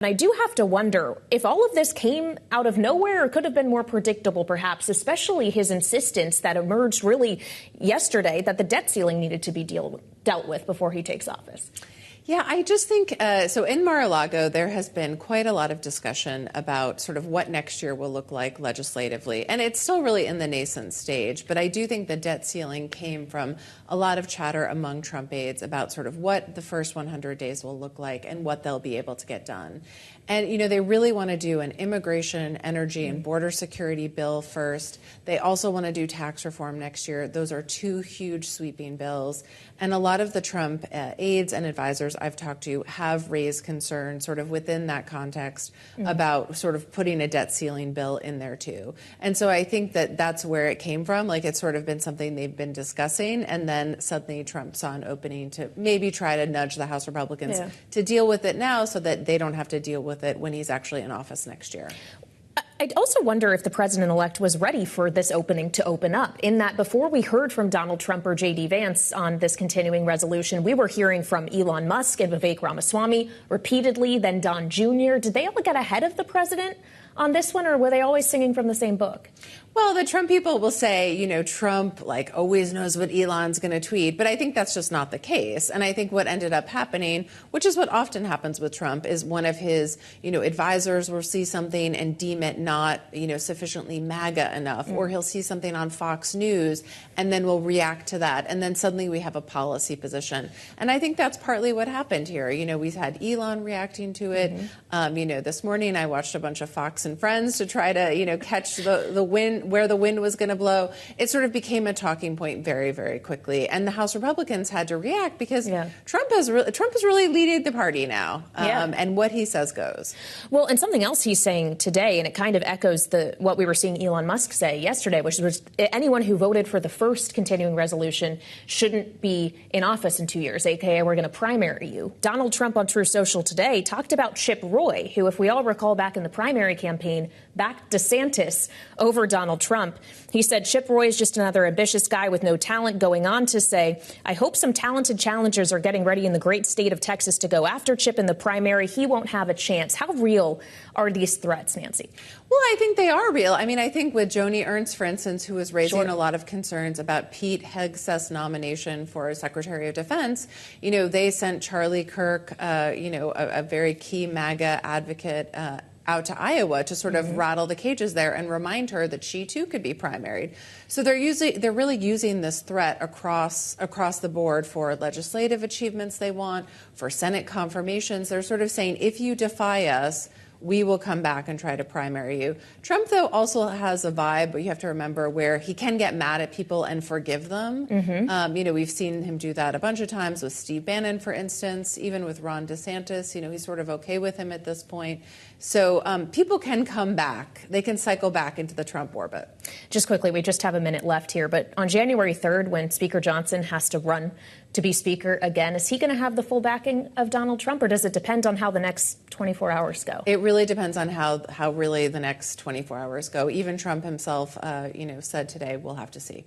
And I do have to wonder if all of this came out of nowhere or could have been more predictable, perhaps, especially his insistence that emerged really yesterday that the debt ceiling needed to be dealt with before he takes office. Yeah, I just think, so in Mar-a-Lago, there has been quite a lot of discussion about sort of what next year will look like legislatively. And it's still really in the nascent stage. But I do think the debt ceiling came from a lot of chatter among Trump aides about sort of what the first 100 days will look like and what they'll be able to get done. And, you know, they really want to do an immigration, energy, and border security bill first. They also want to do tax reform next year. Those are two huge sweeping bills. And a lot of the Trump aides and advisors I've talked to have raised concerns sort of within that context about sort of putting a debt ceiling bill in there, too. And so I think that that's where it came from. Like, it's sort of been something they've been discussing. And then suddenly Trump saw an opening to maybe try to nudge the House Republicans to deal with it now so that they don't have to deal with it when he's actually in office next year. I'd also wonder if the president-elect was ready for this opening to open up, in that before we heard from Donald Trump or J.D. Vance on this continuing resolution, we were hearing from Elon Musk and Vivek Ramaswamy repeatedly, then Don Jr. Did they all get ahead of the president on this one, or were they always singing from the same book? Well, the Trump people will say, you know, Trump like always knows what Elon's going to tweet. But I think that's just not the case. And I think what ended up happening, which is what often happens with Trump, is one of his, you know, advisors will see something and deem it not, you know, sufficiently MAGA enough. Or he'll see something on Fox News and then will react to that. And then suddenly we have a policy position. And I think that's partly what happened here. You know, we've had Elon reacting to it. You know, this morning I watched a bunch of Fox and Friends to try to, you know, catch the wind, where the wind was going to blow. It sort of became a talking point very, very quickly. And the House Republicans had to react because Trump is really leading the party now. And what he says goes. Well, and something else he's saying today, and it kind of echoes what we were seeing Elon Musk say yesterday, which was anyone who voted for the first continuing resolution shouldn't be in office in 2 years, a.k.a. we're going to primary you. Donald Trump on True Social today talked about Chip Roy, who, if we all recall back in the primary campaign, backed DeSantis over Donald Trump. He said Chip Roy is just another ambitious guy with no talent, going on to say, I hope some talented challengers are getting ready in the great state of Texas to go after Chip in the primary. He won't have a chance. How real are these threats, Nancy? Well, I think they are real. I mean, I think with Joni Ernst, for instance, who was raising a lot of concerns about Pete Hegseth's nomination for Secretary of Defense, you know, they sent Charlie Kirk, you know, a very key MAGA advocate, out to Iowa to sort of rattle the cages there and remind her that she too could be primaried. So they're really using this threat across the board for legislative achievements they want, for Senate confirmations. They're sort of saying, if you defy us, we will come back and try to primary you. Trump, though, also has a vibe, but you have to remember, where he can get mad at people and forgive them. You know, we've seen him do that a bunch of times with Steve Bannon, for instance, even with Ron DeSantis. You know, he's sort of okay with him at this point. So people can come back. They can cycle back into the Trump orbit. Just quickly, we just have a minute left here. But on January 3rd, when Speaker Johnson has to run to be Speaker again, is he going to have the full backing of Donald Trump, or does it depend on how the next 24 hours go? It really depends on how really the next 24 hours go. Even Trump himself, you know, said today, we'll have to see.